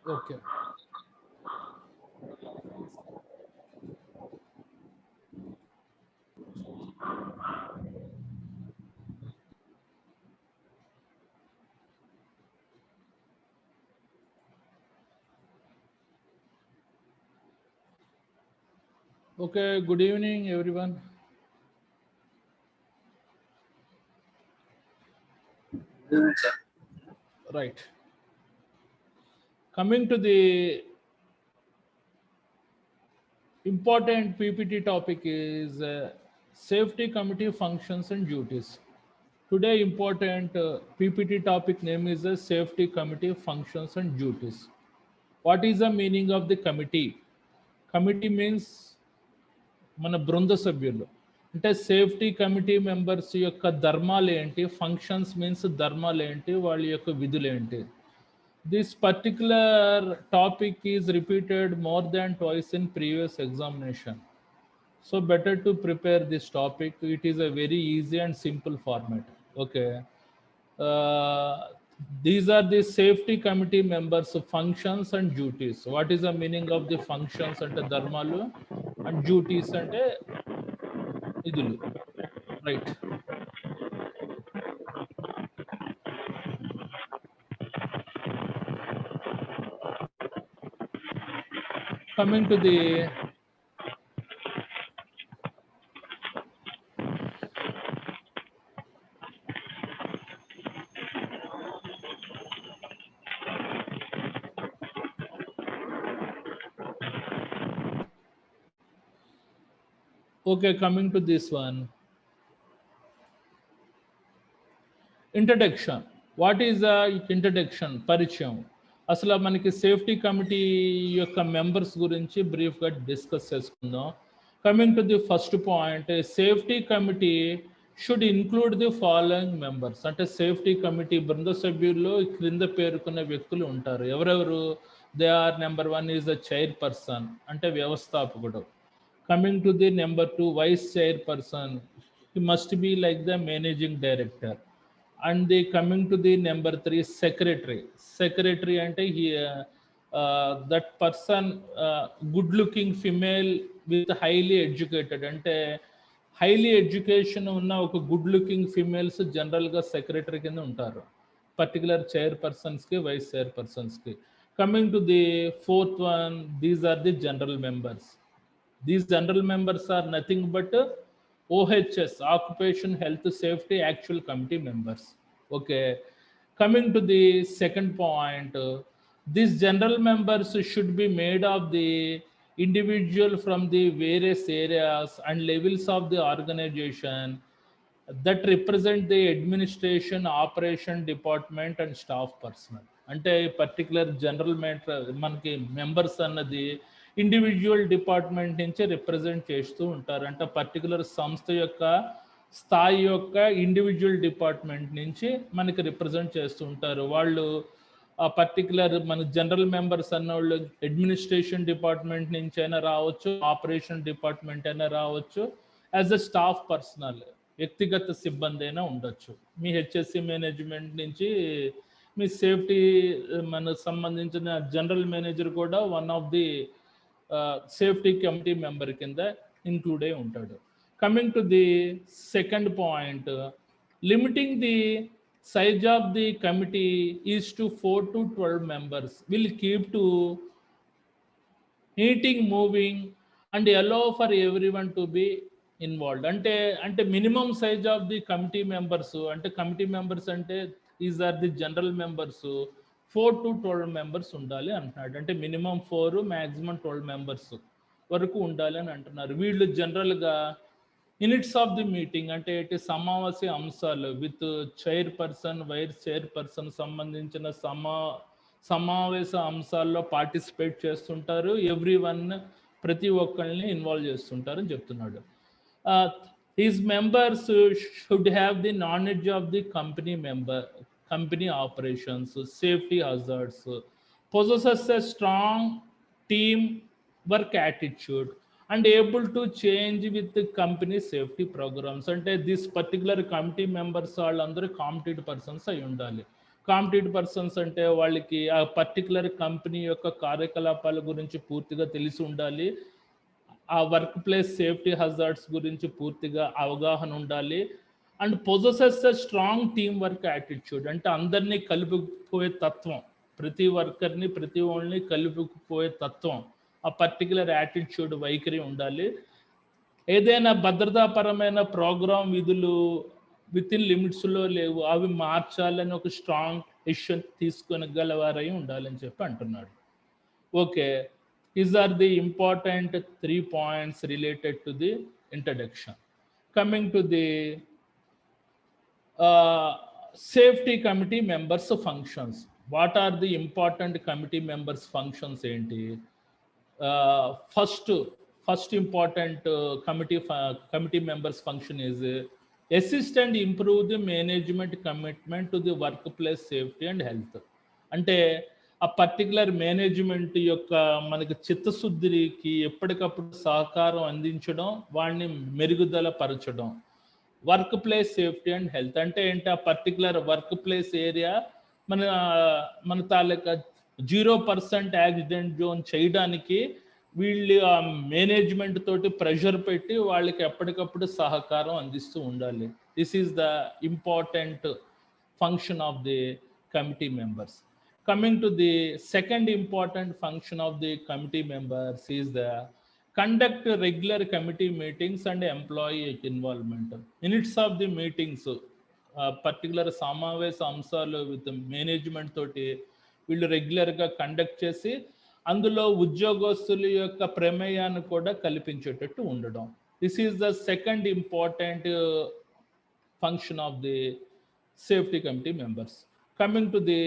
Okay. Okay. Good evening, everyone. Right. Coming to the important PPT topic is safety committee functions and duties. Today, important PPT topic name is safety committee functions and duties. What is the meaning of the committee? Committee means మన బృంద సభ్యులు అంటే safety committee members యొక్క ధర్మాలు ఏంటి, functions means ధర్మాలు ఏంటి, వాళ్ళ యొక్క విధులు ఏంటి. This particular topic is repeated more than twice in previous examination. So better to prepare this topic. It is a very easy and simple format. Okay. Uh, these are the safety committee members' functions and duties. What is the meaning of the functions ante dharmalu and duties ante idulu. Right. Coming to the okay, coming to this one. Introduction. What is the introduction, పరిచయం. అసలు మనకి safety committee యొక్క members గురించి బ్రీఫ్గా discuss చేసుకుందాం. Coming to the first point, safety committee should include the following members. అంటే safety committee బృంద సభ్యుల్లో క్రింద పేర్కొన్న వ్యక్తులు ఉంటారు. ఎవరెవరు? They are number 1 is the chairperson, అంటే వ్యవస్థాపకుడు. Coming to the number 2, vice chairperson. He must be like the managing director. And the coming to the number 3, secretary ante he that person, good looking female with highly educated, ante highly education unna oka good looking females general ga secretary kinda untaru, particular chairpersons ki, vice chairpersons ki. Coming to the fourth one, these are the general members. These general members are nothing but OHS, Occupation Health Safety Actual Committee members. Okay. Coming to the second point, these general members should be made of the individual from the various areas and levels of the organization that represent the administration, operation department and staff personnel. అంటే particular general మనకి members అన్నది individual department నుంచి represent చేస్తూ ఉంటారు. అంటే particular సంస్థ యొక్క స్థాయి యొక్క ఇండివిజువల్ డిపార్ట్మెంట్ నుంచి మనకి రిప్రజెంట్ చేస్తూ ఉంటారు. వాళ్ళు ఆ పర్టికులర్ మన జనరల్ మెంబర్స్ అన్నోళ్ళు అడ్మినిస్ట్రేషన్ డిపార్ట్మెంట్ నుంచి అయినా రావచ్చు, ఆపరేషన్ డిపార్ట్మెంట్ అయినా రావచ్చు, యాజ్ అ స్టాఫ్ పర్సనల్ వ్యక్తిగత సిబ్బంది అయినా ఉండొచ్చు. మీ హెచ్ఎస్సి మేనేజ్మెంట్ నుంచి మీ సేఫ్టీ మనకు సంబంధించిన జనరల్ మేనేజర్ కూడా one of the safety committee member కింద ఇంక్లూడ్ అయి ఉంటాడు. Coming to the second point, limiting the size of the committee is to 4 to 12 members. Will keep to meeting moving and allow for everyone to be involved. అంటే minimum size of the committee members, అంటే committee members అంటే is are the general members 4 to 12 members ఉండాలి అంటున్నాడు. అంటే minimum 4, maximum 12 members వరకు ఉండాలి అని అంటున్నారు. వీళ్ళు జనరల్గా మినిట్స్ ఆఫ్ ది మీటింగ్, అంటే సమావేశ అంశాలు విత్ చైర్పర్సన్, వైస్ చైర్పర్సన్ సంబంధించిన సమావేశ అంశాల్లో పార్టిసిపేట్ చేస్తుంటారు. ఎవ్రీ వన్, ప్రతి ఒక్కరిని ఇన్వాల్వ్ చేస్తుంటారు అని చెప్తున్నాడు. His members should have the knowledge of the company operations, safety hazards, possesses a strong team work attitude and able to change with the company safety programs. అంటే this particular committee members వాళ్ళందరూ competent persons అయి ఉండాలి. Competent persons అంటే వాళ్ళకి ఆ particular company యొక్క కార్యకలాపాల గురించి పూర్తిగా తెలిసి ఉండాలి, ఆ వర్క్ ప్లేస్ సేఫ్టీ హజార్డ్స్ గురించి పూర్తిగా అవగాహన ఉండాలి, and possesses a strong team work attitude, అంటే అందరినీ కలుపుకుపోయే తత్వం, ప్రతి వర్కర్ని ప్రతి వాళ్ళని కలుపుకుపోయే తత్వం, ఆ పర్టికులర్ యాటిట్యూడ్ వైఖరి ఉండాలి. ఏదైనా భద్రతాపరమైన ప్రోగ్రామ్ విధులు విత్ ఇన్ లిమిట్స్లో లేవు, అవి మార్చాలని ఒక స్ట్రాంగ్ డెసిషన్ తీసుకొనగలవారై ఉండాలని చెప్పి అంటున్నాడు. Okay, these are the important 3 points related to the introduction. Coming to the safety committee members functions. What are the important committee members functions enti? First important committee members function is assist and improve the management commitment to the workplace safety and health. అంటే ఆ particular management యొక్క మనకి చిత్తశుద్ధికి ఎప్పటికప్పుడు సహకారం అందించడం, వాడిని మెరుగుదల పరచడం. Work place safety and health అంటే ఏంటి? ఆ పర్టికులర్ వర్క్ ప్లేస్ ఏరియా మన తాలూకా 0% యాక్సిడెంట్ జోన్ చేయడానికి వీళ్ళు ఆ మేనేజ్మెంట్ తోటి ప్రెషర్ పెట్టి వాళ్ళకి ఎప్పటికప్పుడు సహకారం అందిస్తూ ఉండాలి. This is the important function of the committee members. Coming to the second important function of the committee members is the conduct regular committee meetings and employee involvement. Minutes of the meetings, particular సమావేశ అంశాలు with management తోటి వీళ్ళు రెగ్యులర్గా conduct చేసి అందులో ఉద్యోగస్తుల యొక్క ప్రమేయాన్ని కూడా కల్పించేటట్టు ఉండడం. This is the second important function of the safety committee members. Coming to the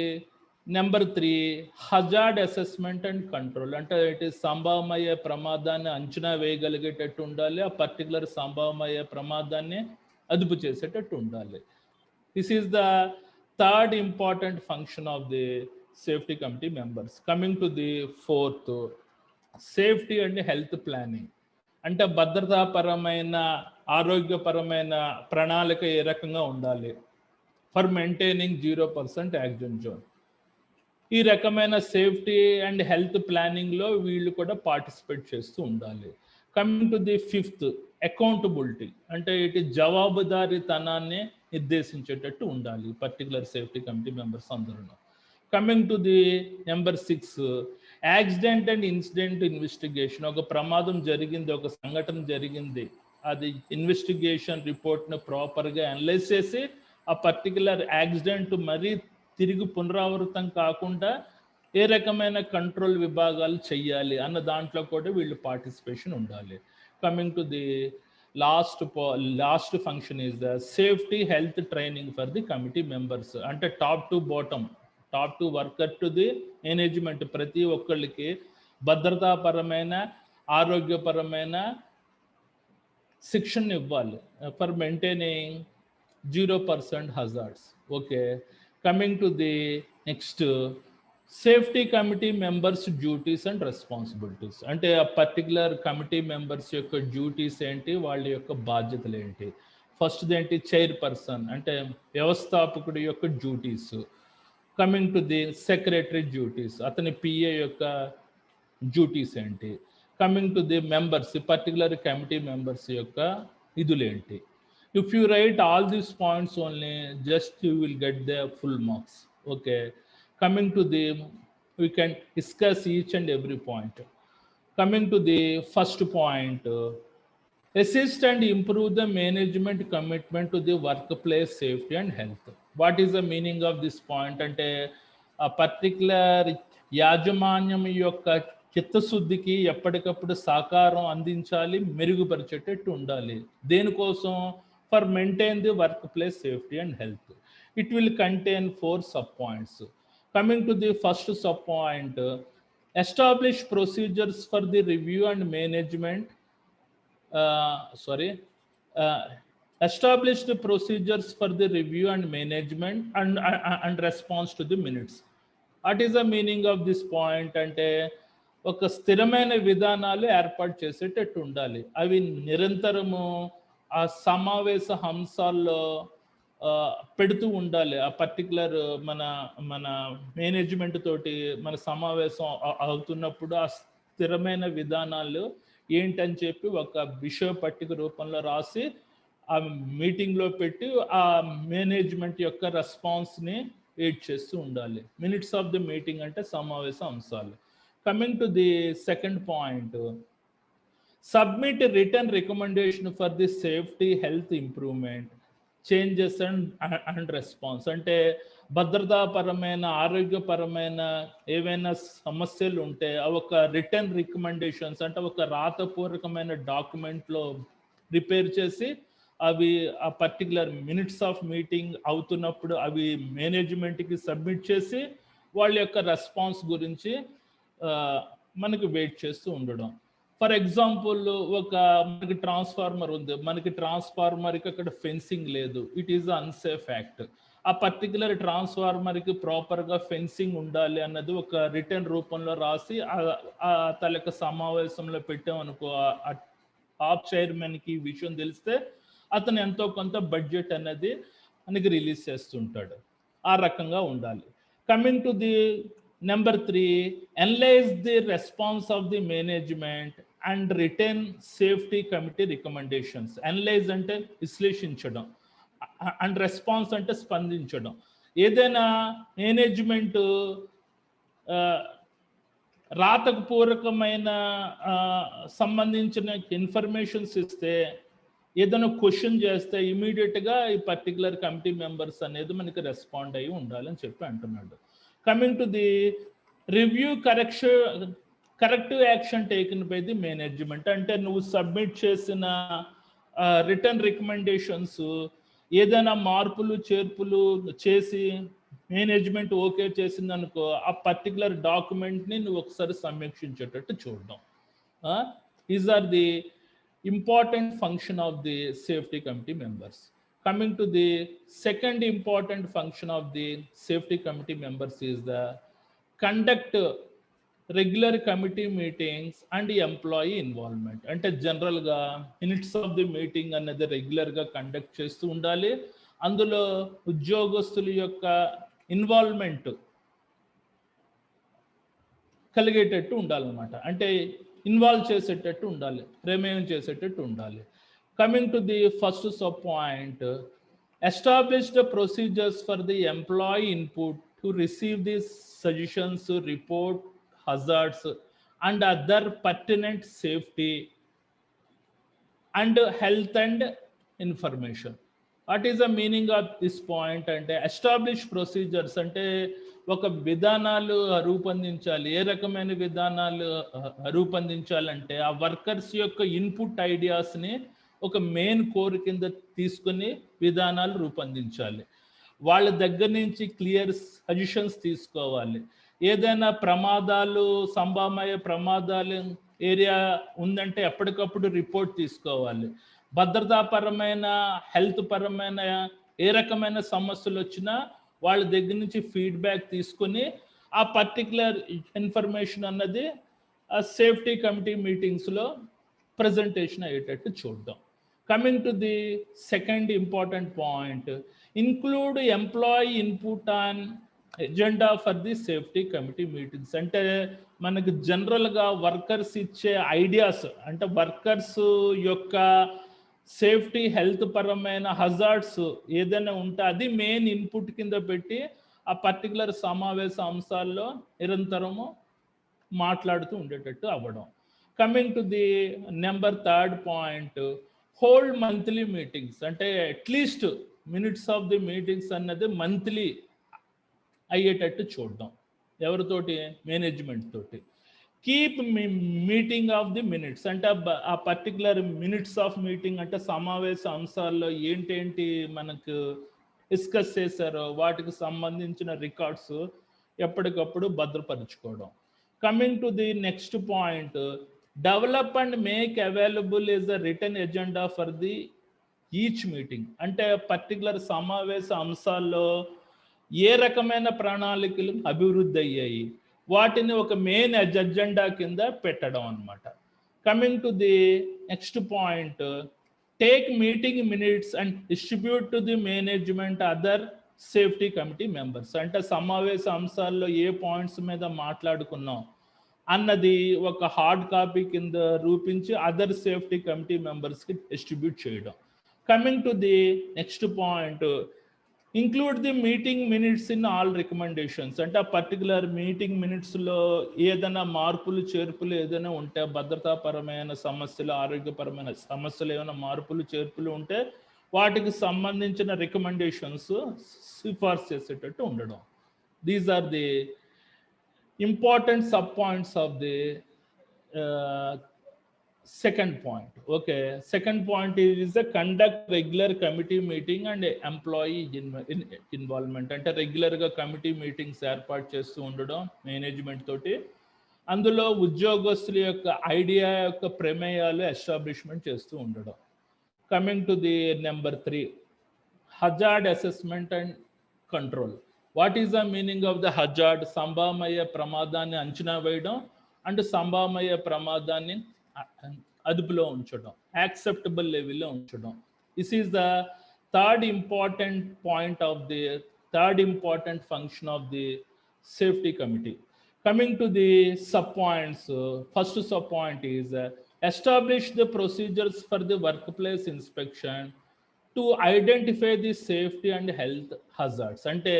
number 3, hazard assessment and control. అంటే ఇట్ ఈస్ సంభవమయ్యే ప్రమాదాన్ని అంచనా వేయగలిగేటట్టు ఉండాలి, ఆ పర్టికులర్ సంభవమయ్యే ప్రమాదాన్ని అదుపు చేసేటట్టు ఉండాలి. This is the third important function of the safety committee members. Coming to the fourth, safety and health planning. అంటే భద్రతాపరమైన ఆరోగ్యపరమైన ప్రణాళిక ఏ రకంగా ఉండాలి ఫర్ మెయింటైనింగ్ 0% యాక్సిడెంట్ జోన్. ఈ రకమైన సేఫ్టీ అండ్ హెల్త్ ప్లానింగ్లో వీళ్ళు కూడా పార్టిసిపేట్ చేస్తూ ఉండాలి. Coming to the fifth, accountability. అంటే ఇటు జవాబుదారీతనాన్ని నిర్దేశించేటట్టు ఉండాలి పర్టికులర్ సేఫ్టీ కమిటీ మెంబర్స్ అందరూ. Coming to the number 6, accident and incident investigation. ఒక ప్రమాదం జరిగింది, ఒక సంఘటన జరిగింది, అది ఇన్వెస్టిగేషన్ రిపోర్ట్ను ప్రాపర్గా అనలైజ్ చేసి ఆ పర్టికులర్ యాక్సిడెంట్ మరీ తిరిగి పునరావృతం కాకుండా ఏ రకమైన కంట్రోల్ విభాగాలు చెయ్యాలి అన్న దాంట్లో కూడా వీళ్ళు పార్టిసిపేషన్ ఉండాలి. Coming to the last function is the safety health training for the committee members. అంటే top to bottom, top to worker to the management, ప్రతి ఒక్కళ్ళకి భద్రతాపరమైన ఆరోగ్యపరమైన శిక్షణ ఇవ్వాలి for maintaining 0% hazards. Okay, coming to the next, safety committee members duties and responsibilities. అంటే ఆ particular committee members యొక్క డ్యూటీస్ ఏంటి, వాళ్ళ యొక్క బాధ్యతలు ఏంటి. ఫస్ట్ది ఏంటి, చైర్పర్సన్ అంటే వ్యవస్థాపకుడి యొక్క duties. Coming to the secretary duties, అతని పిఏ యొక్క డ్యూటీస్ ఏంటి. Coming to the members, particular committee members యొక్క విధులేంటి. If you write all these points only, just you will get the full marks. Okay, coming to the, we can discuss each and every point. Coming to the first point, assist and improve the management commitment to the workplace safety and health. What is the meaning of this point? అంటే ఆ particular యాజమాన్యం యొక్క చిత్తశుద్ధికి ఎప్పటికప్పుడు సహకారం అందించాలి, మెరుగుపరిచేటట్టు ఉండాలి. దేనికోసం? For maintain the work place safety and health. It will contain 4 sub points. Coming to the first sub point, establish procedures for the review and management. Establish the procedures for the review and management and response to the minutes. What is the meaning of this point? అంటే ఒక స్థిరమైన విధానాలు ఏర్పాటు చేసేటట్టు ఉండాలి. అవి నిరంతరము ఆ సమావేశ అంశాల్లో పెడుతూ ఉండాలి. ఆ పర్టికులర్ మన మన మేనేజ్మెంట్ తోటి మన సమావేశం అవుతున్నప్పుడు ఆ స్థిరమైన విధానాలు ఏంటని చెప్పి ఒక విషయ పట్టిక రూపంలో రాసి ఆ మీటింగ్లో పెట్టి ఆ మేనేజ్మెంట్ యొక్క రెస్పాన్స్ని వెయిట్ చేస్తూ ఉండాలి. మినిట్స్ ఆఫ్ ది మీటింగ్ అంటే సమావేశ అంశాలు. Coming to the second point, submit return recommendation for the safety health improvement changes and response. అంటే భద్రతాపరమైన ఆరోగ్యపరమైన ఏవైనా సమస్యలు ఉంటే అవి ఒక రిటర్న్ రికమెండేషన్స్ అంటే ఒక రాతపూర్వకమైన డాక్యుమెంట్లో ప్రిపేర్ చేసి అవి ఆ పర్టికులర్ మినిట్స్ ఆఫ్ మీటింగ్ అవుతున్నప్పుడు అవి మేనేజ్మెంట్కి సబ్మిట్ చేసి వాళ్ళ యొక్క రెస్పాన్స్ గురించి మనకి వెయిట్ చేస్తూ ఉండడం. ఫర్ ఎగ్జాంపుల్ మనకి ట్రాన్స్ఫార్మర్ ఉంది, మనకి ట్రాన్స్ఫార్మర్కి అక్కడ ఫెన్సింగ్ లేదు, ఇట్ ఈజ్ అన్సేఫ్ యాక్ట్. ఆ పర్టికులర్ ట్రాన్స్ఫార్మర్కి ప్రాపర్గా ఫెన్సింగ్ ఉండాలి అన్నది ఒక రిటర్న్ రూపంలో రాసి ఆ తలక సమావేశంలో పెట్టామనుకో, టాప్ చైర్మన్కి ఈ విషయం తెలిస్తే అతను ఎంతో కొంత బడ్జెట్ అనేది మనకి రిలీజ్ చేస్తుంటాడు. ఆ రకంగా ఉండాలి. Coming to the number 3, analyse the response of the management and return safety committee recommendations. Analyse అంటే విశ్లేషించడం, అండ్ రెస్పాన్స్ అంటే స్పందించడం. ఏదైనా మేనేజ్మెంట్ రాతకు పూర్వకమైన సంబంధించిన ఇన్ఫర్మేషన్స్ ఇస్తే, ఏదైనా క్వశ్చన్ చేస్తే ఇమీడియట్గా ఈ పర్టికులర్ కమిటీ మెంబర్స్ అనేది మనకి రెస్పాండ్ అయ్యి ఉండాలని చెప్పి అంటున్నాడు. Coming to the review corrective action taken by the management. అంటే నువ్వు సబ్మిట్ చేసిన రిటర్న్ రికమెండేషన్స్ ఏదైనా మార్పులు చేర్పులు చేసి మేనేజ్మెంట్ ఓకే చేసిందనుకో, ఆ పర్టికులర్ డాక్యుమెంట్ని నువ్వు ఒకసారి సమీక్షించేటట్టు చూడడం. These are the important function of the safety committee members. Coming to the second important function of the safety committee members is the conduct regular committee meetings and employee involvement. అంటే జనరల్గా minutes of the meeting అనేది రెగ్యులర్గా conduct చేస్తూ ఉండాలి. అందులో ఉద్యోగస్తుల యొక్క involvement కలిగేటట్టు ఉండాలన్నమాట. అంటే ఇన్వాల్వ్ చేసేటట్టు ఉండాలి, ప్రమేయం చేసేటట్టు ఉండాలి. Coming to the first sub point, establish the procedures for the employee input to receive the suggestions, report hazards and other pertinent safety and health and information. What is the meaning of this point అంటే, establish procedures అంటే ఒక విధానాలు రూపొందించాలి. ఏ రకమైన విధానాలు రూపొందించాలంటే ఆ workers యొక్క input ఐడియాస్ని ఒక మెయిన్ కోర్ కింద తీసుకుని విధానాలు రూపొందించాలి. వాళ్ళ దగ్గర నుంచి క్లియర్ సజెషన్స్ తీసుకోవాలి. ఏదైనా ప్రమాదాలు, సంభావ్య ప్రమాదాలు ఏరియా ఉందంటే ఎప్పటికప్పుడు రిపోర్ట్ తీసుకోవాలి. భద్రతాపరమైన, హెల్త్ పరమైన ఏ రకమైన సమస్యలు వచ్చినా వాళ్ళ దగ్గర నుంచి ఫీడ్బ్యాక్ తీసుకొని ఆ పర్టికులర్ ఇన్ఫర్మేషన్ అన్నది ఆ సేఫ్టీ కమిటీ మీటింగ్స్లో ప్రజెంటేషన్ అయ్యేటట్టు చూద్దాం. Coming to the second important point, include employee input on agenda for the safety committee meetings. అంటే మనకు జనరల్గా వర్కర్స్ ఇచ్చే ఐడియాస్, అంటే వర్కర్స్ యొక్క సేఫ్టీ హెల్త్ పరమైన హజార్డ్స్ ఏదైనా ఉంటే అది మెయిన్ ఇన్పుట్ కింద పెట్టి ఆ పర్టికులర్ సమావేశ అంశాల్లో నిరంతరము మాట్లాడుతూ ఉండేటట్టు అవ్వడం. Coming to the number third point, hold monthly meetings. అంటే at least minutes of the meetings అన్నది మంత్లీ అయ్యేటట్టు చూడడం. ఎవరితోటి? మేనేజ్మెంట్ తోటి. Keep meeting of the minutes. అంటే ఆ పర్టికులర్ మినిట్స్ ఆఫ్ మీటింగ్ అంటే సమావేశ అంశాల్లో ఏంటేంటి మనకు డిస్కస్ చేశారో వాటికి సంబంధించిన రికార్డ్స్ ఎప్పటికప్పుడు భద్రపరచుకోవడం. Coming to the next point, develop and make available is the return agenda for the each meeting. అంటే పర్టికులర్ సమావేశ అంశాల్లో ఏ రకమైన ప్రణాళికలు అభివృద్ధి అయ్యాయి వాటిని ఒక మెయిన్ ఎజెండా కింద పెట్టడం అన్నమాట. Coming to the next point, take meeting minutes and distribute to the management other safety committee members. అంటే సమావేశ అంశాల్లో ఏ పాయింట్స్ మీద మాట్లాడుకున్నాం అన్నది ఒక హార్డ్ కాపీ కింద రూపించి అదర్ సేఫ్టీ కమిటీ మెంబర్స్కి డిస్ట్రిబ్యూట్ చేయడం. Coming to the next point, include the meeting minutes in all recommendations. అంటే ఆ పర్టికులర్ మీటింగ్ మినిట్స్లో ఏదైనా మార్పులు చేర్పులు ఏదైనా ఉంటే, భద్రతాపరమైన సమస్యలు, ఆరోగ్యపరమైన సమస్యలు ఏమైనా మార్పులు చేర్పులు ఉంటే వాటికి సంబంధించిన రికమెండేషన్స్ సిఫార్సు చేసేటట్టు ఉండడం. These are the important sub points of the second point. Okay, second point is the conduct regular committee meeting and employee involvement. అంటే రెగ్యులర్గా కమిటీ మీటింగ్స్ ఏర్పాటు చేస్తూ ఉండడం మేనేజ్మెంట్ తోటి, అందులో ఉద్యోగస్తుల యొక్క ఐడియా యొక్క ప్రమేయాలు ఎస్టాబ్లిష్మెంట్ చేస్తూ ఉండడం. Coming to the number 3, hazard assessment and control. What is the meaning of the hazard? సంభామయ్యే ప్రమాదాన్ని అంచనా వేయడం అండ్ సంభామయ్యే ప్రమాదాన్ని అదుపులో ఉంచడం, యాక్సెప్టబుల్ లెవెల్లో ఉంచడం. This is the third important function of the safety committee. Coming to the sub points, first sub point is establish the procedures for the work place inspection to identify the safety and health hazards. అంటే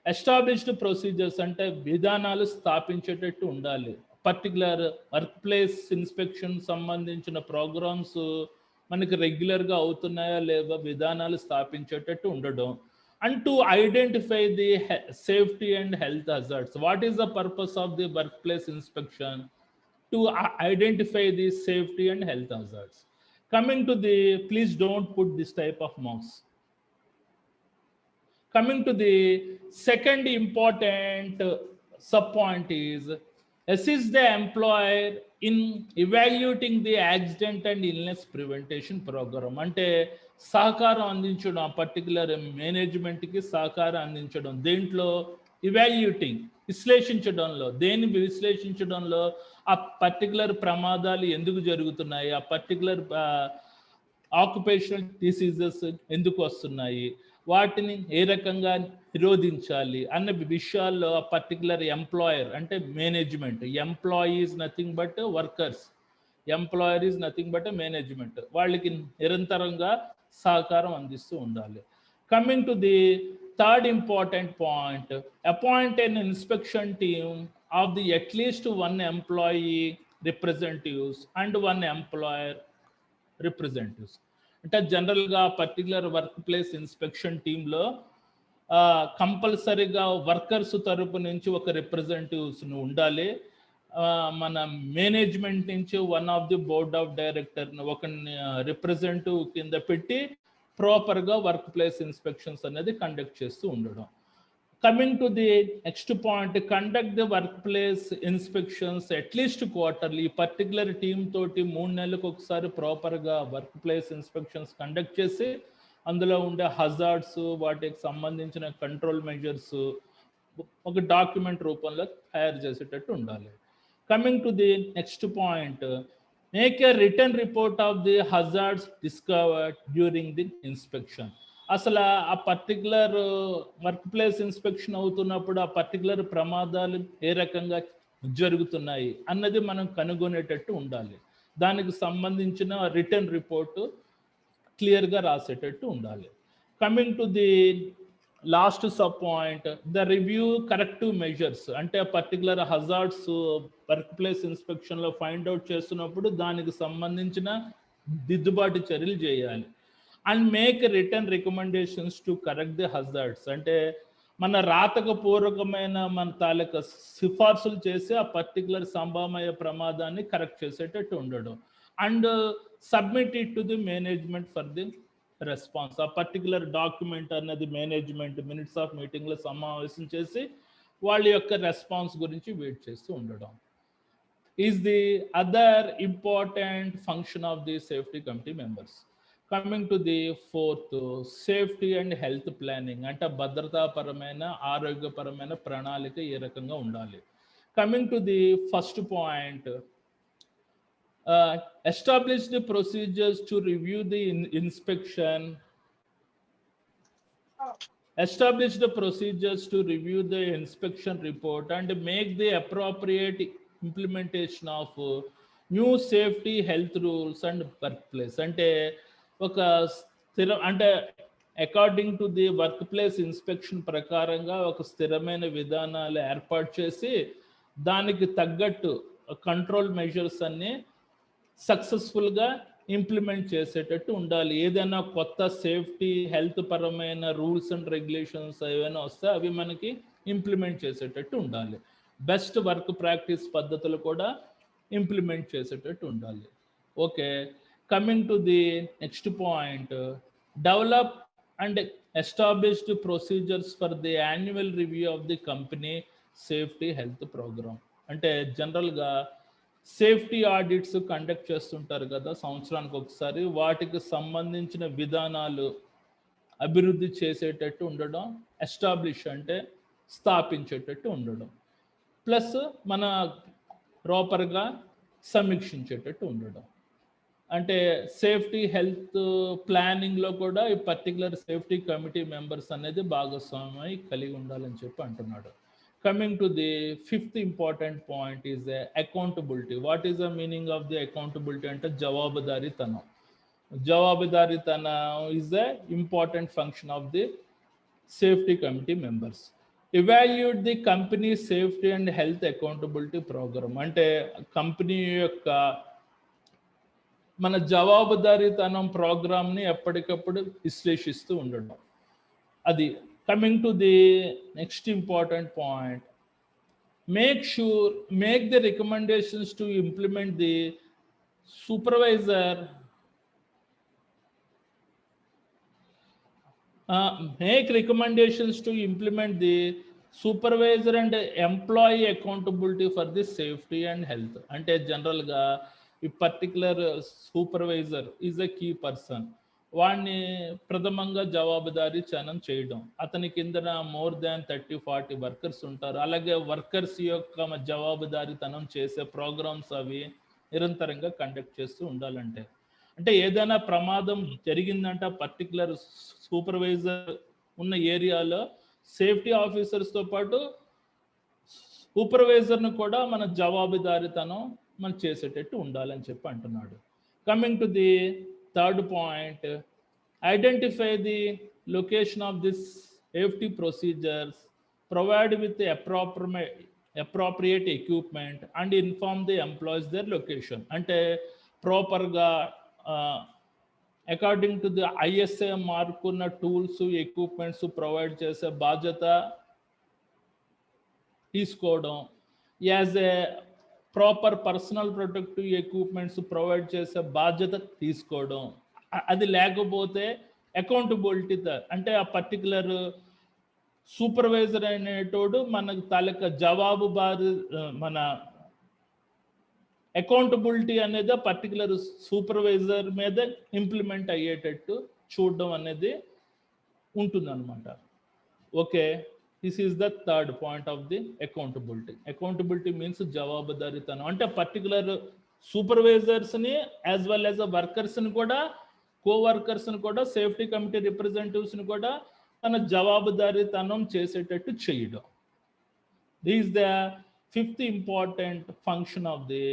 established procedures అంటే విధానాలు స్థాపించేటట్టు ఉండాలి. Particular work place inspection సంబంధించిన programmes మనకి రెగ్యులర్గా అవుతున్నాయా లేవా విధానాలు స్థాపించేటట్టు ఉండడం. And to identify the safety and health hazards. What is the purpose of the work place inspection? To identify the safety and health hazards. Coming to the, please don't put this type of marks. Coming to the second important sub-point is assist the employer in evaluating the accident and illness prevention program. అంటే సహకారం అందించడం, particular మేనేజ్మెంట్కి సహకారం అందించడం. దేంట్లో? ఇవాల్యూటింగ్, విశ్లేషించడంలో. దేన్ని విశ్లేషించడంలో? ఆ particular ప్రమాదాలు ఎందుకు జరుగుతున్నాయి, ఆ పర్టికులర్ ఆక్యుపేషనల్ డిసీజెస్ ఎందుకు వస్తున్నాయి, వాటిని ఏ రకంగా నిరోధించాలి అన్న విషయాల్లో ఆ పర్టికులర్ ఎంప్లాయర్ అంటే management, employee is nothing but workers, employer is nothing but management, వాళ్ళకి నిరంతరంగా సహకారం అందిస్తూ ఉండాలి. Coming to the third important point, appoint an inspection team of the at least 1 employee representatives and 1 employer representatives. అంటే జనరల్గా particular work place inspection టీంలో కంపల్సరీగా workers తరపు నుంచి ఒక రిప్రజెంటేటివ్స్ని ఉండాలి. మన మేనేజ్మెంట్ నుంచి one of the board of డైరెక్టర్ని ఒక రిప్రజెంటేటివ్ కింద పెట్టి ప్రాపర్గా వర్క్ ప్లేస్ ఇన్స్పెక్షన్స్ అనేది కండక్ట్ చేస్తూ ఉండడం. Coming to the next point, conduct the work place inspections at least quarterly. Particular team తోటి 3 నెలలకు ఒకసారి ప్రాపర్గా వర్క్ ప్లేస్ ఇన్స్పెక్షన్స్ కండక్ట్ చేసి అందులో ఉండే హజార్డ్స్, వాటికి సంబంధించిన కంట్రోల్ మెజర్స్ ఒక డాక్యుమెంట్ రూపంలో తయారు చేసేటట్టు ఉండాలి. Coming to the next point, make a return report of the hazards discovered during the inspection. అసలు ఆ పర్టికులర్ వర్క్ ప్లేస్ ఇన్స్పెక్షన్ అవుతున్నప్పుడు ఆ పర్టికులర్ ప్రమాదాలు ఏ రకంగా జరుగుతున్నాయి అన్నది మనం కనుగొనేటట్టు ఉండాలి. దానికి సంబంధించిన రిటర్న్ రిపోర్టు క్లియర్గా రాసేటట్టు ఉండాలి. Coming to the last sub point, the review corrective measures. అంటే పర్టికులర్ హజార్డ్స్ వర్క్ ప్లేస్ ఇన్స్పెక్షన్లో ఫైండ్ అవుట్ చేస్తున్నప్పుడు దానికి సంబంధించిన దిద్దుబాటు చర్యలు చేయాలి. And make return recommendations to correct the hazards. అంటే మన రాతకపూర్వకమైన మన తాలూకా సిఫార్సులు చేసి ఆ పర్టికులర్ సంభామయ ప్రమాదాన్ని కరెక్ట్ చేసేటట్టు ఉండడం. And submit it to the management for the response. ఆ పర్టికులర్ డాక్యుమెంట్ అన్నది మేనేజ్మెంట్ మినిట్స్ ఆఫ్ మీటింగ్లో సమావేశం చేసి వాళ్ళ యొక్క రెస్పాన్స్ గురించి వెయిట్ చేస్తూ ఉండడం is the other important function of the safety committee members. Coming to the fourth, safety and health planning. అంటే భద్రతాపరమైన ఆరోగ్యపరమైన ప్రణాళిక ఏ రకంగా ఉండాలి. Coming to the first point, Establish the procedures to review the inspection. Establish the procedures to review the inspection report and make the appropriate implementation of new safety health rules and workplace. అంటే ఒక స్థిర అంటే according to the work place inspection ప్రకారంగా ఒక స్థిరమైన విధానాలు ఏర్పాటు చేసి దానికి తగ్గట్టు కంట్రోల్ మెజర్స్ అన్ని సక్సెస్ఫుల్గా ఇంప్లిమెంట్ చేసేటట్టు ఉండాలి. ఏదైనా కొత్త సేఫ్టీ హెల్త్ పరమైన రూల్స్ అండ్ రెగ్యులేషన్స్ ఏవైనా వస్తే అవి మనకి ఇంప్లిమెంట్ చేసేటట్టు ఉండాలి. బెస్ట్ వర్క్ ప్రాక్టీస్ పద్ధతులు కూడా ఇంప్లిమెంట్ చేసేటట్టు ఉండాలి. Okay, coming to the next point, develop and established procedures for the annual review of the company safety health programme. అంటే జనరల్గా సేఫ్టీ ఆడిట్స్ కండక్ట్ చేస్తుంటారు కదా సంవత్సరానికి ఒకసారి, వాటికి సంబంధించిన విధానాలు అభివృద్ధి చేసేటట్టు ఉండడం, ఎస్టాబ్లిష్ అంటే స్థాపించేటట్టు ఉండడం, ప్లస్ మన ప్రాపర్గా సమీక్షించేటట్టు ఉండడం. అంటే సేఫ్టీ హెల్త్ ప్లానింగ్లో కూడా ఈ పర్టికులర్ సేఫ్టీ కమిటీ మెంబర్స్ అనేది భాగస్వామ్యం కలిగి ఉండాలని చెప్పి అంటున్నాడు. Coming to the fifth important point is accountability. What is the meaning of the accountability? అంటే జవాబుదారీతనం. జవాబుదారీతనం is the important function of the safety committee members. Evaluate the company safety and health accountability program. అంటే company యొక్క మన జవాబుదారీతనం ప్రోగ్రామ్ని ఎప్పటికప్పుడు విశ్లేషిస్తూ ఉండడం. అది. Coming to the next important point, make the recommendations to implement the supervisor, make recommendations to implement the supervisor and employee accountability for the safety and health. అంటే జనరల్గా ఈ particular supervisor is a key person. వాడిని ప్రథమంగా జవాబుదారీతనం చేయడం. అతని కిందన more than 30-40 workers ఉంటారు. అలాగే వర్కర్స్ యొక్క జవాబుదారీతనం చేసే ప్రోగ్రామ్స్ అవి నిరంతరంగా కండక్ట్ చేస్తూ ఉండాలంటే, అంటే ఏదైనా ప్రమాదం జరిగిందంటే పర్టికులర్ సూపర్వైజర్ ఉన్న ఏరియాలో సేఫ్టీ ఆఫీసర్స్తో పాటు సూపర్వైజర్ను కూడా మన జవాబుదారీతనం మనం చేసేటట్టు ఉండాలని చెప్పి అంటున్నాడు. Coming to the third point, identify the location of this safety procedures, provide with the appropriate equipment and inform the employees their location. అంటే ప్రాపర్గా according to the ISA mark ఉన్న టూల్స్ ఎక్విప్మెంట్స్ ప్రొవైడ్ చేసే బాధ్యత తీసుకోవడం, as a proper personal protective equipments provide చేసే బాధ్యత తీసుకోవడం. అది లేకపోతే అకౌంటబిలిటీ అంటే ఆ పర్టికులర్ సూపర్వైజర్ అనేటోడు మనకు తాలూకా మన అకౌంటబిలిటీ అనేది పర్టికులర్ సూపర్వైజర్ మీద ఇంప్లిమెంట్ అయ్యేటట్టు చూడడం అనేది ఉంటుందన్నమాట. Okay, this is the third point of the accountability. Accountability means జవాబుదారీతనం. అంటే పర్టికులర్ సూపర్వైజర్స్ని యాజ్ వెల్ యాజ్ వర్కర్స్ని కూడా, కోవర్కర్స్ని కూడా, సేఫ్టీ కమిటీ రిప్రజెంటేటివ్స్ని కూడా తన జవాబుదారీతనం చేసేటట్టు చేయడం. This is the fifth important function of the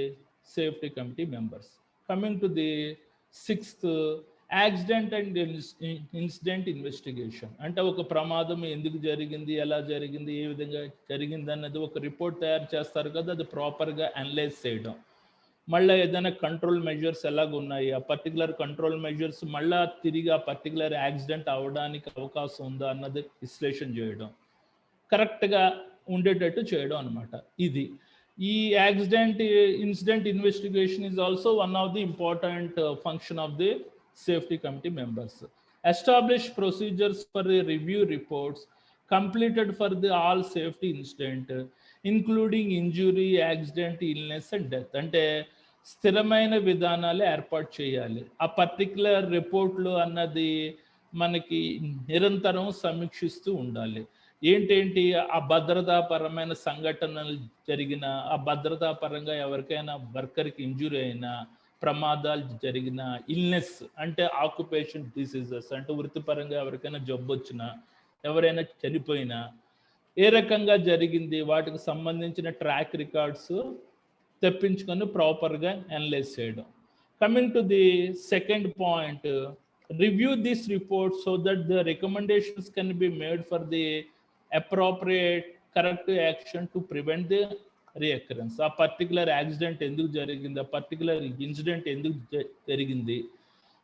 safety committee members. Coming to the sixth, accident and incident investigation. అంటే ఒక ప్రమాదం ఎందుకు జరిగింది, ఎలా జరిగింది, ఏ విధంగా జరిగింది అన్నది ఒక రిపోర్ట్ తయారు చేస్తారు కదా, అది ప్రాపర్గా అనలైజ్ చేయడం. మళ్ళీ ఏదైనా కంట్రోల్ మెజర్స్ ఎలాగ ఉన్నాయి, ఆ పర్టికులర్ కంట్రోల్ మెజర్స్ మళ్ళీ తిరిగి ఆ పర్టికులర్ యాక్సిడెంట్ అవ్వడానికి అవకాశం ఉందా అన్నది విశ్లేషణ చేయడం, కరెక్ట్గా ఉండేటట్టు చేయడం అనమాట. ఇది ఈ accident incident investigation is also one of the important function of the safety committee members. Establish procedures for the review reports completed for the all safety incident, including injury, accident, illness and death. అంటే స్థిరమైన విధానాలు ఏర్పాటు చేయాలి. ఆ particular రిపోర్ట్లు అన్నది మనకి నిరంతరం సమీక్షిస్తూ ఉండాలి. ఏంటేంటి ఆ భద్రతాపరమైన సంఘటనలు జరిగిన, ఆ భద్రతాపరంగా ఎవరికైనా వర్కర్కి ఇంజురీ అయినా, ప్రమాదాలు జరిగిన, ఇల్నెస్ అంటే ఆక్యుపేషన్ డిసీజెస్ అంటే వృత్తిపరంగా ఎవరికైనా జబ్బు వచ్చినా, ఎవరైనా చనిపోయినా ఏ రకంగా జరిగింది, వాటికి సంబంధించిన ట్రాక్ రికార్డ్స్ తెప్పించుకొని ప్రాపర్గా అనలైజ్ చేయడం. Coming to the second point, review this report so that the recommendations can be made for the appropriate corrective action to prevent the reoccurrence. ఆ పర్టికులర్ యాక్సిడెంట్ ఎందుకు జరిగింది, ఆ పర్టికులర్ ఇన్సిడెంట్ ఎందుకు జరిగింది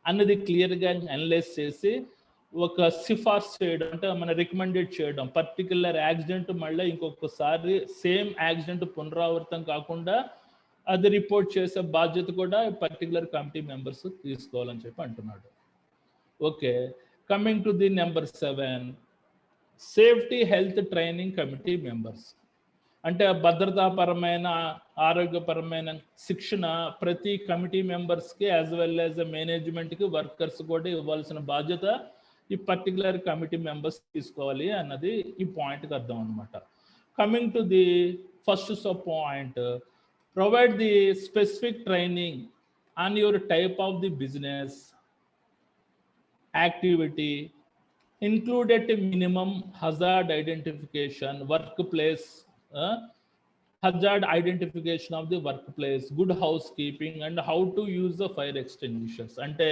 అన్నది క్లియర్గా అనలైజ్ చేసి ఒక సిఫార్సు చేయడం, అంటే మన రికమెండెడ్ చేయడం. పర్టికులర్ యాక్సిడెంట్ మళ్ళీ ఇంకొకసారి సేమ్ యాక్సిడెంట్ పునరావృతం కాకుండా అది రిపోర్ట్ చేసే బాధ్యత కూడా పర్టికులర్ కమిటీ మెంబర్స్ తీసుకోవాలని చెప్పి అంటున్నాడు. Okay, coming to the number 7, safety health training committee members. అంటే భద్రతాపరమైన ఆరోగ్యపరమైన శిక్షణ ప్రతి కమిటీ మెంబర్స్కి యాజ్ వెల్ యాజ్ మేనేజ్మెంట్కి వర్కర్స్ కూడా ఇవ్వాల్సిన బాధ్యత ఈ పర్టికులర్ కమిటీ మెంబర్స్ తీసుకోవాలి అన్నది ఈ పాయింట్కి అర్థం అనమాట. Coming to the first sub point, provide the specific training on your type of the business activity, included minimum hazard identification, workplace hazard identification of the workplace, good housekeeping and how to use the fire extinguishers. అంటే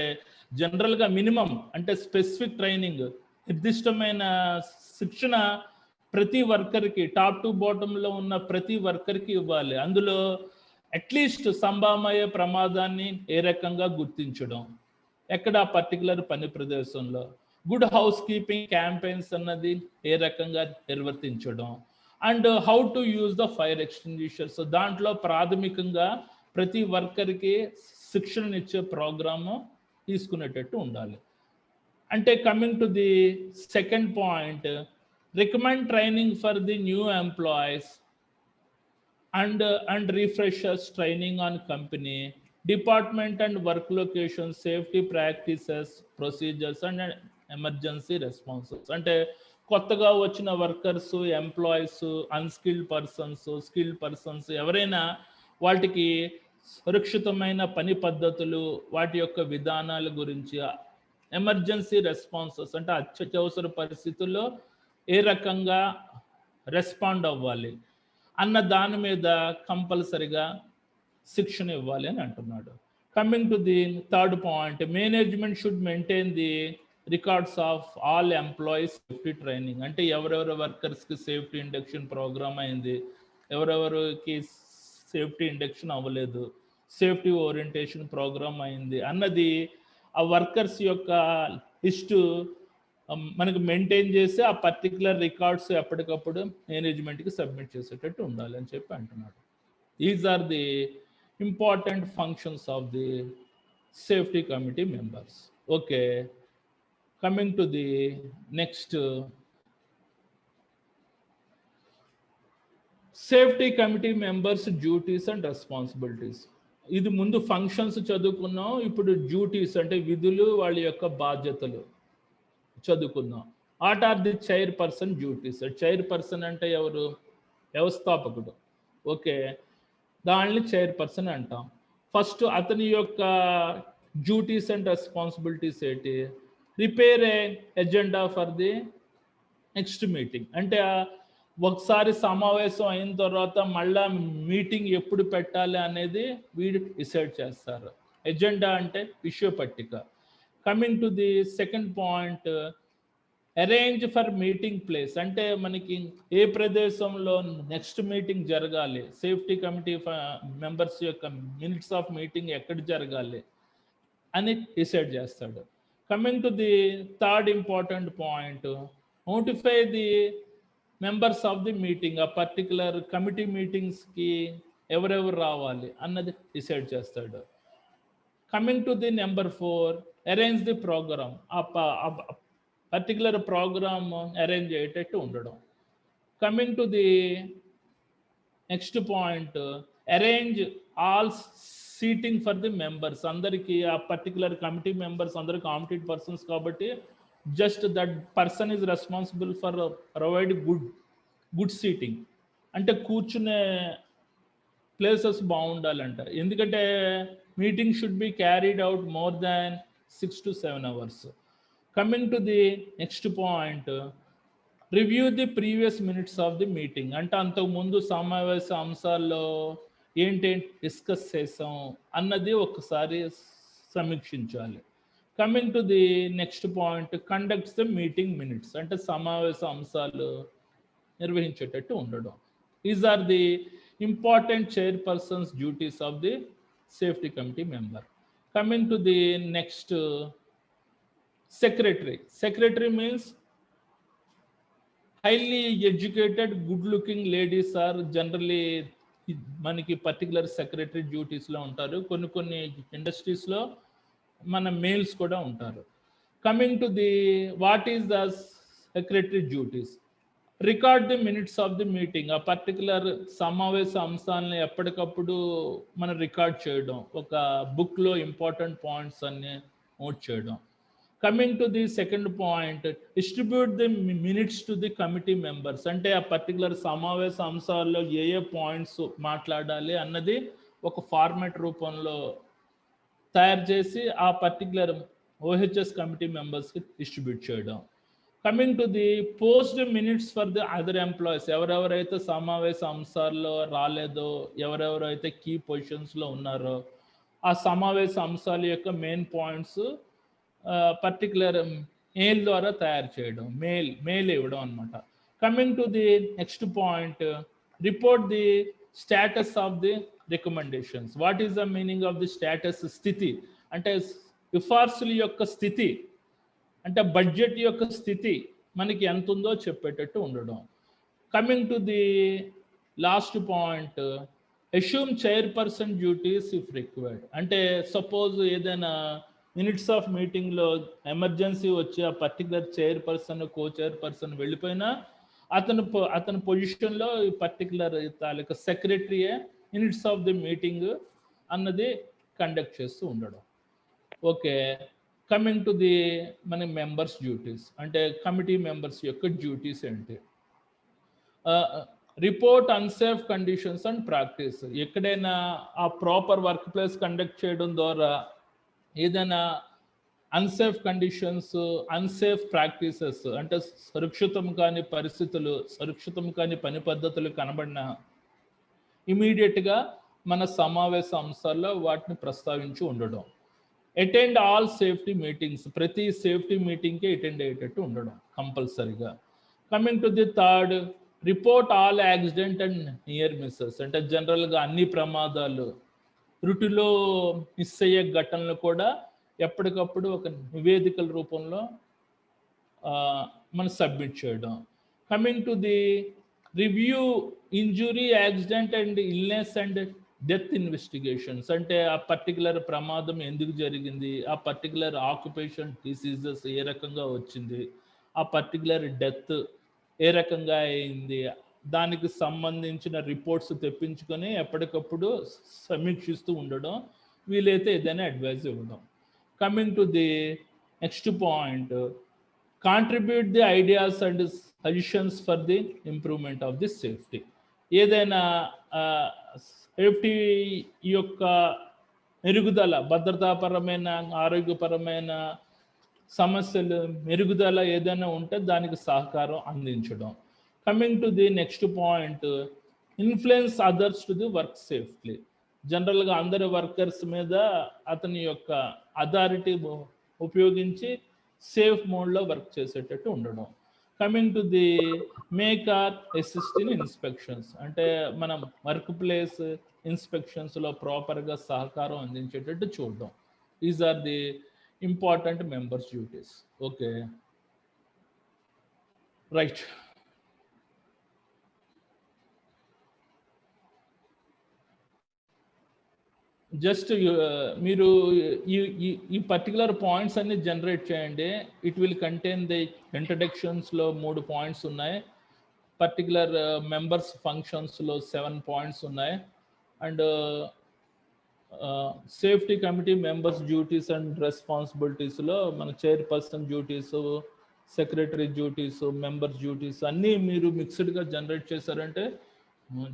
జనరల్గా minimum అంటే specific training, నిర్దిష్టమైన శిక్షణ ప్రతి వర్కర్కి, top to బాటంలో ఉన్న ప్రతి వర్కర్కి ఇవ్వాలి. అందులో అట్లీస్ట్ సంభామయ్యే ప్రమాదాన్ని ఏ రకంగా గుర్తించడం, ఎక్కడ ఆ పర్టికులర్ పని ప్రదేశంలో, గుడ్ హౌస్ కీపింగ్ క్యాంపెయిన్స్ అన్నది ఏ రకంగా నిర్వర్తించడం, and how to use the fire extinguishers. దాంట్లో ప్రాథమికంగా ప్రతి వర్కర్కి శిక్షణనిచ్చే ప్రోగ్రాము తీసుకునేటట్టు ఉండాలి. అంటే coming to the second point, recommend training for the new employees and refreshers training on company, department and work location, safety practices, procedures and emergency responses. అంటే కొత్తగా వచ్చిన workers, employees, unskilled persons, skilled persons ఎవరైనా వాటికి సురక్షితమైన పని పద్ధతులు, వాటి యొక్క విధానాల గురించి, ఎమర్జెన్సీ రెస్పాన్సెస్ అంటే అత్యవసర పరిస్థితుల్లో ఏ రకంగా రెస్పాండ్ అవ్వాలి అన్న దాని మీద కంపల్సరిగా శిక్షణ ఇవ్వాలి అని అంటున్నాడు. Coming to the third point, management should maintain the records of all employees safety training. అంటే ఎవరెవరు వర్కర్స్కి సేఫ్టీ ఇండక్షన్ ప్రోగ్రామ్ అయింది, ఎవరెవరికి సేఫ్టీ ఇండక్షన్ అవ్వలేదు, సేఫ్టీ ఓరియంటేషన్ ప్రోగ్రామ్ అయింది అన్నది ఆ వర్కర్స్ యొక్క లిస్టు మనకు మెయింటైన్ చేసి ఆ పర్టికులర్ రికార్డ్స్ ఎప్పటికప్పుడు మేనేజ్మెంట్కి సబ్మిట్ చేసేటట్టు ఉండాలి అని చెప్పి అంటున్నాడు. These are the important functions of the safety committee members. Okay, coming to the next, safety committee members duties and responsibilities. ఇది ముందు ఫంక్షన్స్ చదువుకున్నాం, ఇప్పుడు డ్యూటీస్ అంటే విధులు, వాళ్ళ యొక్క బాధ్యతలు చదువుకుందాం. What are the chairperson duties. Chairperson అంటే ఎవరు? వ్యవస్థాపకుడు. ఓకే, దాన్ని చైర్ పర్సన్ అంటాం. ఫస్ట్ అతని యొక్క డ్యూటీస్ అండ్ రెస్పాన్సిబిలిటీస్ ఏంటి? Prepare A agenda for the next meeting. అంటే ఒకసారి సమావేశం అయిన తర్వాత మళ్ళా మీటింగ్ ఎప్పుడు పెట్టాలి అనేది వీడు డిసైడ్ చేస్తారు. ఎజెండా అంటే విషయ పట్టిక. Coming to the second point, arrange for meeting place. అంటే మనకి ఏ ప్రదేశంలో నెక్స్ట్ మీటింగ్ జరగాలి, సేఫ్టీ కమిటీ మెంబర్స్ యొక్క మినిట్స్ ఆఫ్ మీటింగ్ ఎక్కడ జరగాలి అని డిసైడ్ చేస్తాడు. Coming to the third important point, notify the members of the meeting. ఆ పర్టికులర్ కమిటీ మీటింగ్స్కి ఎవరెవరు రావాలి అన్నది డిసైడ్ చేస్తాడు. Coming to the number 4, arrange the programme. ఆ పర్టికులర్ ప్రోగ్రామ్ అరేంజ్ అయ్యేటట్టు ఉండడం. Coming to the next point, arrange all seating for the members. అందరికీ ఆ పర్టికులర్ కమిటీ మెంబర్స్ అందరూ కాంపిటెంట్ పర్సన్స్ కాబట్టి just that person is responsible for provide good seating, అంటే కూర్చునే places బాగుండాలంట. ఎందుకంటే meeting should be carried out more than 6 to 7 hours. Coming to the next point, review the previous minutes of the meeting. అంటే అంతకుముందు సమావేశ అంశాల్లో ఏంటేంటి discuss చేసాం అన్నది ఒకసారి సమీక్షించాలి. Coming to the next point, conducts the meeting minutes, అంటే సమావేశ అంశాలు నిర్వహించేటట్టు ఉండడం. These are the important chairperson's duties of the safety committee member. Coming to the next, secretary. Secretary means highly educated, good looking ladies are generally మనకి particular secretary డ్యూటీస్లో ఉంటారు. కొన్ని ఇండస్ట్రీస్లో మన males కూడా ఉంటారు. Coming to the what is the secretary duties, record the minutes of the meeting. ఆ particular సమావేశ అంశాలను ఎప్పటికప్పుడు మనం రికార్డ్ చేయడం, ఒక బుక్లో ఇంపార్టెంట్ పాయింట్స్ అన్ని నోట్ చేయడం. Coming to the second point, distribute the minutes to the committee members, అంటే ఆ పర్టికులర్ సమావేశ అంశాల్లో ఏ పాయింట్స్ మాట్లాడాలి అన్నది ఒక ఫార్మాట్ రూపంలో తయారు చేసి ఆ పర్టికులర్ ఓహెచ్ఎస్ కమిటీ మెంబర్స్కి డిస్ట్రిబ్యూట్ చేయడం. Coming to the post minutes for the other employees, ఎవరెవరైతే సమావేశ అంశాల్లో రాలేదో, ఎవరెవరైతే కీ పొజిషన్స్లో ఉన్నారో ఆ సమావేశ అంశాల యొక్క మెయిన్ పాయింట్స్ పర్టికులర్ మెయిల్ ద్వారా తయారు చేయడం, మెయిల్ ఇవ్వడం అనమాట. Coming to the next point, report the status of the recommendations. What is the meaning of the status? స్థితి అంటే సిఫార్సుల యొక్క స్థితి, అంటే బడ్జెట్ యొక్క స్థితి మనకి ఎంత ఉందో చెప్పేటట్టు ఉండడం. Coming to the last point, assume chairperson duties if required. అంటే సపోజ్ ఏదైనా మినిట్స్ ఆఫ్ మీటింగ్లో ఎమర్జెన్సీ వచ్చి ఆ పర్టికులర్ చైర్పర్సన్ కో చైర్పర్సన్ వెళ్ళిపోయినా అతని పొజిషన్లో ఈ పర్టికులర్ తాలూకా సెక్రటరీయే మినిట్స్ ఆఫ్ ది మీటింగ్ అన్నది కండక్ట్ చేస్తూ ఉండడం. ఓకే, కమింగ్ టు ది మన మెంబర్స్ డ్యూటీస్, అంటే కమిటీ మెంబర్స్ యొక్క డ్యూటీస్ ఏంటి? Report unsafe conditions and practice. ఎక్కడైనా ఆ ప్రాపర్ వర్క్ ప్లేస్ కండక్ట్ చేయడం ద్వారా ఏదైనా అన్సేఫ్ కండిషన్స్, అన్సేఫ్ ప్రాక్టీసెస్, అంటే సురక్షితం కాని పరిస్థితులు, సురక్షితం కాని పని పద్ధతులు కనబడినా ఇమీడియట్గా మన సమావేశ అంశాల్లో వాటిని ప్రస్తావించి ఉండడం. అటెండ్ ఆల్ సేఫ్టీ మీటింగ్స్, ప్రతి సేఫ్టీ మీటింగ్కి అటెండ్ అయ్యేటట్టు ఉండడం కంపల్సరీగా. Coming to the third, report all accident and near misses, అంటే జనరల్గా అన్ని ప్రమాదాలు, త్రుటిలో మిస్ అయ్యే ఘటనలు కూడా ఎప్పటికప్పుడు ఒక నివేదికల రూపంలో మనం సబ్మిట్ చేయడం. Coming to the review injury, accident and illness and death investigations, అంటే ఆ పర్టికులర్ ప్రమాదం ఎందుకు జరిగింది, ఆ పర్టికులర్ ఆక్యుపేషన్ డిసీజెస్ ఏ రకంగా వచ్చింది, ఆ పర్టికులర్ డెత్ ఏ రకంగా అయింది, దానికి సంబంధించిన రిపోర్ట్స్ తెప్పించుకొని ఎప్పటికప్పుడు సమీక్షిస్తూ ఉండడం, వీలైతే ఏదైనా అడ్వైజ్ ఇవ్వడం. Coming to the next point, contribute the ideas and suggestions for the improvement of the safety. ఏదైనా సేఫ్టీ యొక్క మెరుగుదల, భద్రతాపరమైన ఆరోగ్యపరమైన సమస్యలు మెరుగుదల ఏదైనా ఉంటే దానికి సహకారం అందించడం. Coming to the next point, influence others to the work safely. జనరల్గా అందరి వర్కర్స్ మీద అతని యొక్క అథారిటీ ఉపయోగించి సేఫ్ మోడ్లో వర్క్ చేసేటట్టు ఉండడం. Coming to the make or assist in inspections, అంటే మనం వర్క్ ప్లేస్ ఇన్స్పెక్షన్స్లో ప్రాపర్గా సహకారం అందించేటట్టు చూడడం. These are the important members duties. Okay, right. Just మీరు ఈ పర్టికులర్ పాయింట్స్ అన్ని జనరేట్ చేయండి. ఇట్ విల్ కంటైన్ ది ఇంట్రడక్షన్స్లో 3 పాయింట్స్ ఉన్నాయి, పర్టికులర్ మెంబర్స్ ఫంక్షన్స్లో 7 పాయింట్స్ ఉన్నాయి, and safety committee members duties and రెస్పాన్సిబిలిటీస్లో మన chairperson duties, secretary duties, members duties అన్నీ మీరు మిక్స్డ్గా జనరేట్ చేశారంటే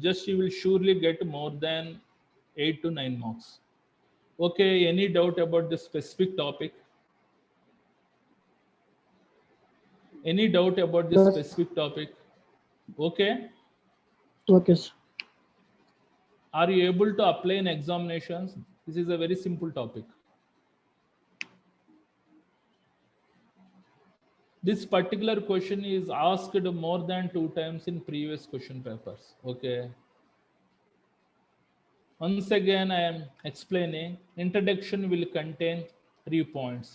just you will surely get more than 8 to 9 marks. Okay, any doubt about this specific topic? Any doubt about this specific topic? Okay. Okay, sir. Are you able to apply in examinations? This is a very simple topic. This particular question is asked more than 2 times in previous question papers. Okay. Once again, I am explaining. Introduction will contain 3 points.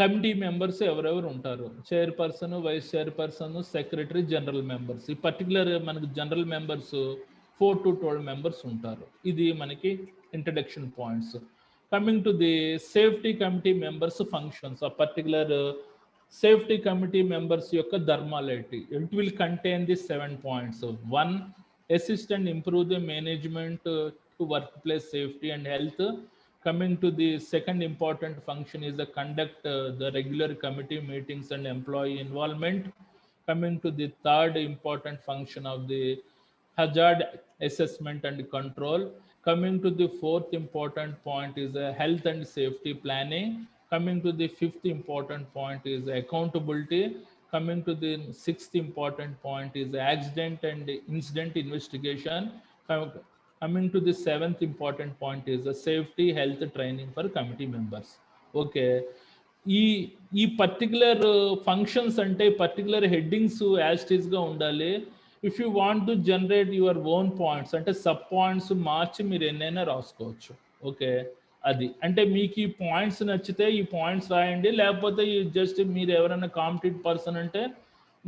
Committee members ఎవరెవరు ఉంటారు, chairperson, vice chairperson, secretary, general members. ఈ particular మనకి general members 4 to 12 members ఉంటారు. ఇది మనకి introduction points. Coming to the safety committee members functions. ఆ particular safety committee members యొక్క ధర్మాలిటీ. It will contain the 7 points. 1, assist and improve the management to workplace safety and health. Coming to the second important function is the conduct the regular committee meetings and employee involvement. Coming to the third important function of the hazard assessment and control. Coming to the fourth important point is health and safety planning. Coming to the fifth important point is accountability. Coming to the sixth important point is accident and incident investigation. Coming to the seventh important point is the safety health training for committee members. Okay. ఈ particular functions అంటే particular headings యాస్టీస్గా ఉండాలి. If you want to generate your own points అంటే sub points మార్చి మీరు ఎన్నైనా రాసుకోవచ్చు. Okay, అది అంటే మీకు ఈ పాయింట్స్ నచ్చితే ఈ పాయింట్స్ రాయండి, లేకపోతే జస్ట్ మీరు ఎవరైనా కాంపిటెంట్ పర్సన్ అంటే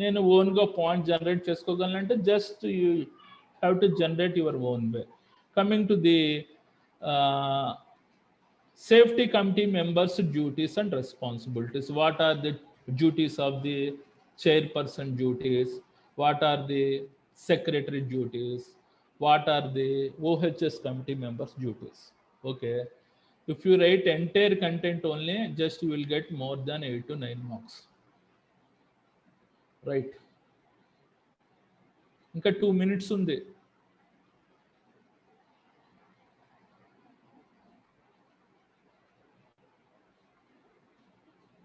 నేను ఓన్గా పాయింట్ జనరేట్ చేసుకోగలనంటే just you have to generate your own way. Coming to the safety committee members' duties and responsibilities. What are the duties of the chairperson duties? What are the secretary duties? What are the OHS committee members' duties? Okay. If you write entire content only, just you will get more than 8 to 9 marks. Right. Inka 2 minutes undi.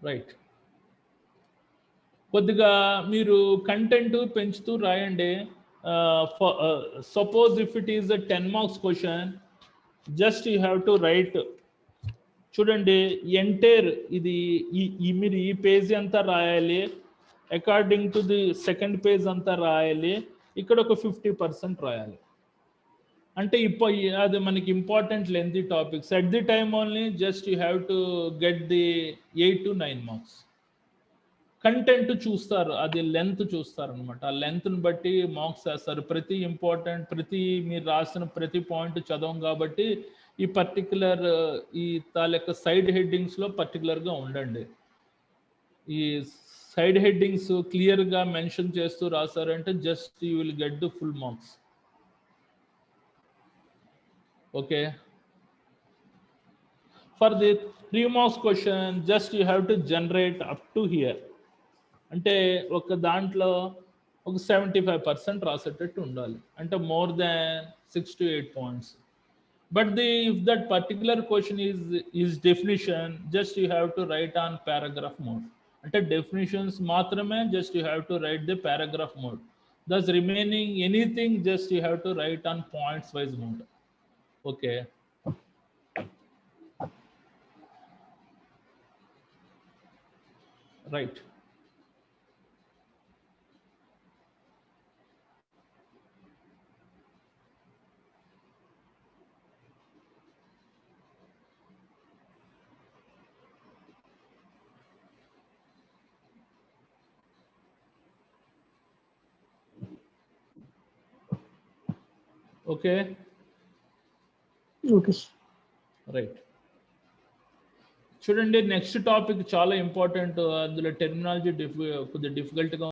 Right, కొద్దిగా మీరు content పెంచుతూ రాయండి. Suppose if it is 10 marks question, just you have to right. చూడండి, entire ఇది మీరు ఈ page అంతా రాయాలి, according to the second page అంతా రాయాలి, ఇక్కడ ఒక 50% రాయాలి. అంటే ఇప్పుడు అది మనకి important lengthy topics. At the time only just you have to get the 8 to 9 marks. Content చూస్తారు, అది లెంత్ చూస్తారు అనమాట. ఆ లెంత్ని బట్టి మార్క్స్ వేస్తారు. ప్రతి ఇంపార్టెంట్, ప్రతి మీరు రాసిన ప్రతి పాయింట్ చదవం కాబట్టి ఈ పర్టికులర్ ఈ తాలూకా సైడ్ హెడ్డింగ్స్లో పర్టికులర్గా ఉండండి. ఈ సైడ్ హెడ్డింగ్స్ క్లియర్గా మెన్షన్ చేస్తూ రాశారంటే just you will get the full marks. Okay. For the 3 marks question, just you have to generate up to here. అంటే ఒక దాంట్లో ఒక 75% రాసేటట్టు ఉండాలి, అంటే more than 6 to 8 points. But if that particular question is definition, just you have to write on paragraph mode. అంటే definitions మాత్రమే just you have to write the paragraph mode. Thus remaining anything just you have to write on points wise mode. Okay. Right. Okay. Okay. Right, చూడండి next topic చాలా important. అందులో terminology కొద్దిగా డిఫికల్ట్గా